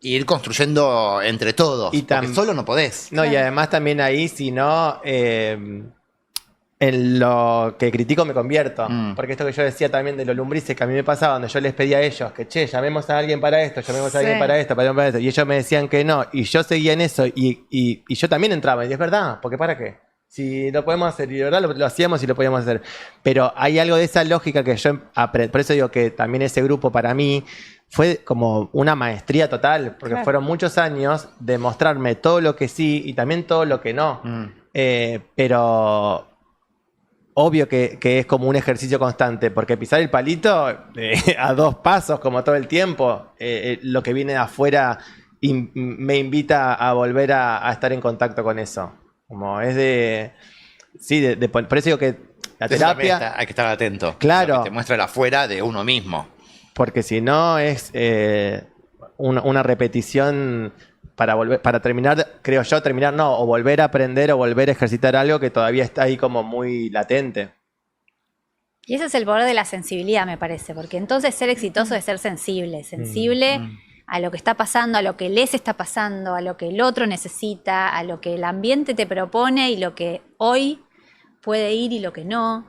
e ir construyendo entre todos. Porque solo no podés. No, y además también ahí, si no... en lo que critico me convierto. Porque esto que yo decía también de los lumbrices que a mí me pasaba, donde yo les pedía a ellos que, che, llamemos a alguien para esto, llamemos a alguien para esto, para esto. Y ellos me decían que no. Y yo seguía en eso. Y yo también entraba. Y es verdad, porque ¿para qué? Si lo podemos hacer, y de verdad lo hacíamos y lo podíamos hacer. Pero hay algo de esa lógica que yo aprendí. Por eso digo que también ese grupo para mí fue como una maestría total. Porque fueron muchos años de mostrarme todo lo que sí y también todo lo que no. Pero... obvio que es como un ejercicio constante, porque pisar el palito a dos pasos, como todo el tiempo, lo que viene de afuera me invita a volver a estar en contacto con eso. Como es de... Sí, por eso digo que la terapia... Hay que estar atento. Claro. Lo que te muestra el afuera de uno mismo. Porque si no es una repetición... Para terminar, creo yo, o volver a aprender o volver a ejercitar algo que todavía está ahí como muy latente. Y ese es el poder de la sensibilidad, me parece, porque entonces ser exitoso es ser sensible a lo que está pasando, a lo que les está pasando, a lo que el otro necesita, a lo que el ambiente te propone y lo que hoy puede ir y lo que no.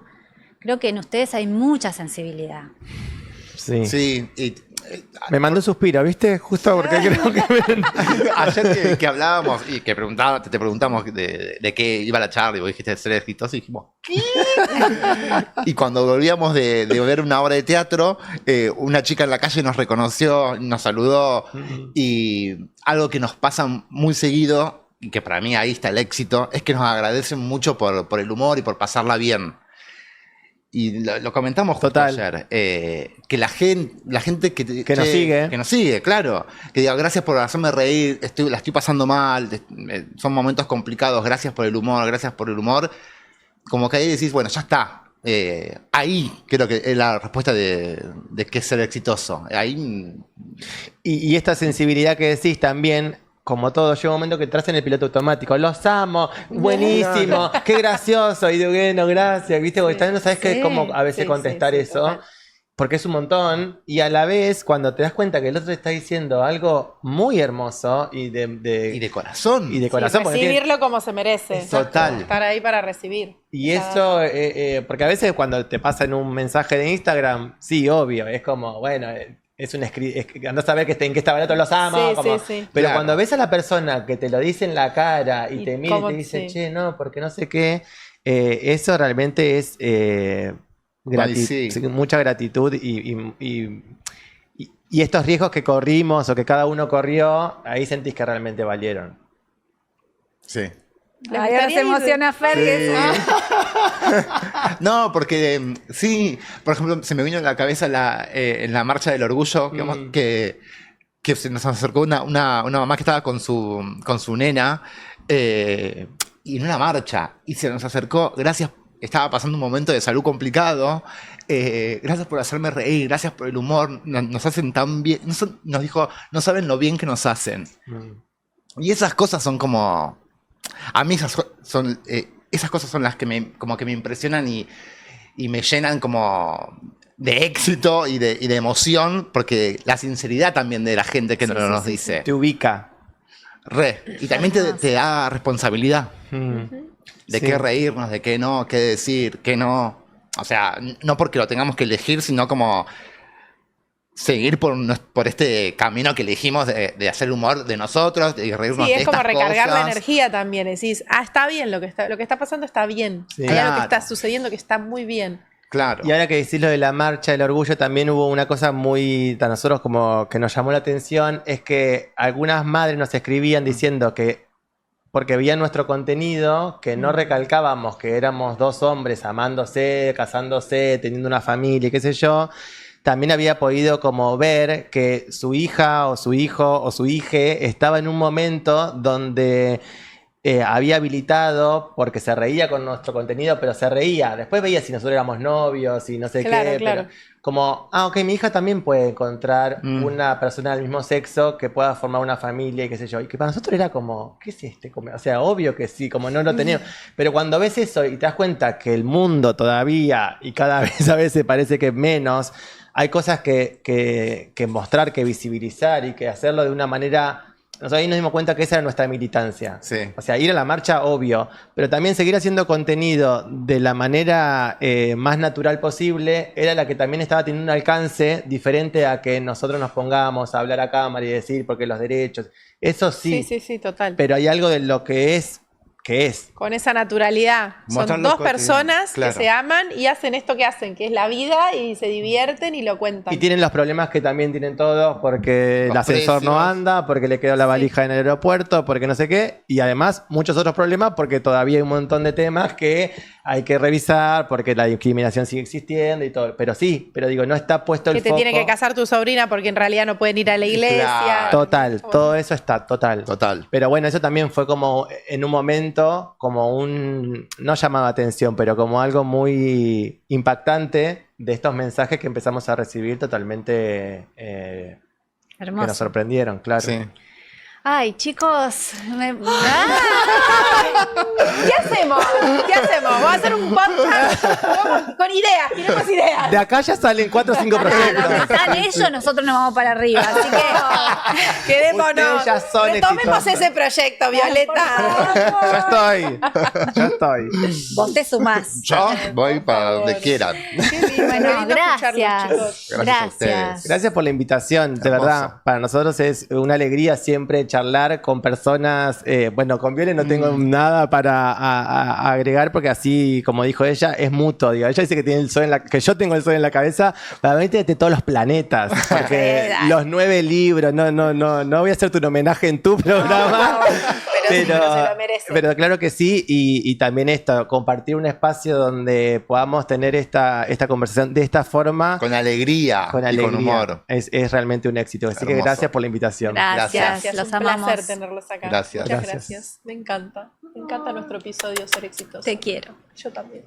Creo que en ustedes hay mucha sensibilidad. Sí. Sí, me mandó un suspiro, ¿viste? Justo porque creo que... Ayer que hablábamos y que te preguntamos de qué iba la charla y vos dijiste ser exitoso y dijimos, ¿qué? Y cuando volvíamos de ver una obra de teatro, una chica en la calle nos reconoció, nos saludó y algo que nos pasa muy seguido y que para mí ahí está el éxito, es que nos agradecen mucho por el humor y por pasarla bien. Y lo comentamos justo ayer, que la gente que nos sigue, claro, que diga gracias por hacerme reír, la estoy pasando mal, son momentos complicados, gracias por el humor, como que ahí decís, bueno, ya está, ahí creo que es la respuesta de qué es ser exitoso, ahí... Y esta sensibilidad que decís también como todo, llega un momento que entras en el piloto automático. Los amo, buenísimo, qué gracioso. Y digo, bueno, gracias, ¿viste? Porque también no sabes cómo a veces contestar eso. Total. Porque es un montón. Y a la vez, cuando te das cuenta que el otro está diciendo algo muy hermoso y de corazón. Y de corazón. Recibirlo como se merece. Total. Estar ahí para recibir. Y eso, porque a veces cuando te pasan un mensaje de Instagram, sí, obvio, es como, bueno, es un andás a ver en qué está barato, los amo. Sí. Pero claro. Cuando ves a la persona que te lo dice en la cara y te mira y te dice, che, no, porque no sé qué, eso realmente es mucha gratitud y estos riesgos que corrimos o que cada uno corrió, ahí sentís que realmente valieron. Sí. Ahora se emociona Fer. No, porque sí, por ejemplo, se me vino en la cabeza en la marcha del orgullo que se nos acercó una mamá que estaba con su nena y en una marcha y se nos acercó, gracias, estaba pasando un momento de salud complicado, gracias por hacerme reír, gracias por el humor, nos hacen tan bien, nos dijo, no saben lo bien que nos hacen. Y esas cosas son como... A mí esas cosas son las que me impresionan y me llenan como de éxito y de emoción, porque la sinceridad también de la gente que nos dice. Te ubica. Y también te da responsabilidad de qué reírnos, de qué no, qué decir, qué no. O sea, no porque lo tengamos que elegir, sino como seguir por este camino que elegimos de hacer humor de nosotros, de reírnos de estas cosas. Sí, es como recargar la energía también. Decís, está bien, lo que está pasando está bien. Sí. Hay algo que está sucediendo que está muy bien. Claro. Y ahora que decís lo de la marcha del orgullo, también hubo una cosa muy, a nosotros como que nos llamó la atención, es que algunas madres nos escribían diciendo que, porque veían nuestro contenido, que no recalcábamos que éramos dos hombres amándose, casándose, teniendo una familia y qué sé yo. También había podido como ver que su hija o su hijo o su hije estaba en un momento donde había habilitado, porque se reía con nuestro contenido, pero se reía. Después veía si nosotros éramos novios y no sé qué. Claro. Pero como, ok, mi hija también puede encontrar una persona del mismo sexo que pueda formar una familia y qué sé yo. Y que para nosotros era como, ¿qué es este? O sea, obvio que sí, como no lo teníamos. Pero cuando ves eso y te das cuenta que el mundo todavía, y cada vez a veces parece que menos, hay cosas que mostrar, que visibilizar y que hacerlo de una manera... Nosotros ahí nos dimos cuenta que esa era nuestra militancia. Sí. O sea, ir a la marcha, obvio, pero también seguir haciendo contenido de la manera más natural posible era la que también estaba teniendo un alcance diferente a que nosotros nos pongamos a hablar a cámara y decir porque los derechos. Eso sí. Sí, total. Pero hay algo de lo que es. Con esa naturalidad. Son dos personas que se aman y hacen esto que hacen, que es la vida, y se divierten y lo cuentan. Y tienen los problemas que también tienen todos, porque el ascensor no anda, porque le quedó la valija en el aeropuerto, porque no sé qué. Y además muchos otros problemas, porque todavía hay un montón de temas que hay que revisar, porque la discriminación sigue existiendo y todo. Pero sí, digo, no está puesto el foco. Que te tiene que casar tu sobrina porque en realidad no pueden ir a la iglesia. Claro. Total, todo eso está, total. Pero bueno, eso también fue como en un momento, como no llamaba atención, pero como algo muy impactante de estos mensajes que empezamos a recibir totalmente hermoso. Que nos sorprendieron, claro. Sí. Ay, chicos. ¿Qué hacemos? Vamos a hacer un podcast con ideas, tenemos ideas. De acá ya salen 4 o 5 proyectos. Donde están ellos, nosotros nos vamos para arriba. Así que quedémonos. Ya son retomemos ese proyecto, Violeta. Ya estoy. vos te sumás. Yo voy para donde quieran. Bueno, gracias. Gracias a ustedes. Gracias por la invitación, de Hermoso. verdad. Para nosotros es una alegría siempre charlar con personas. Bueno, con Viole no tengo nada para agregar, porque así, como dijo ella, es mutuo. Digo. Ella dice que tiene el sol que yo tengo el sol en la cabeza. Para mí de todos los planetas. Porque los 9 libros, no voy a hacerte un homenaje en tu programa. Pero se lo merece. Pero claro que sí, y también esto, compartir un espacio donde podamos tener esta conversación de esta forma. Con alegría y con humor. Es realmente un éxito. Así que Hermoso. gracias por la invitación. Gracias. Los amamos. Un placer tenerlos acá. Gracias. Muchas gracias. Me encanta nuestro episodio Ser Exitoso. Te quiero. Yo también.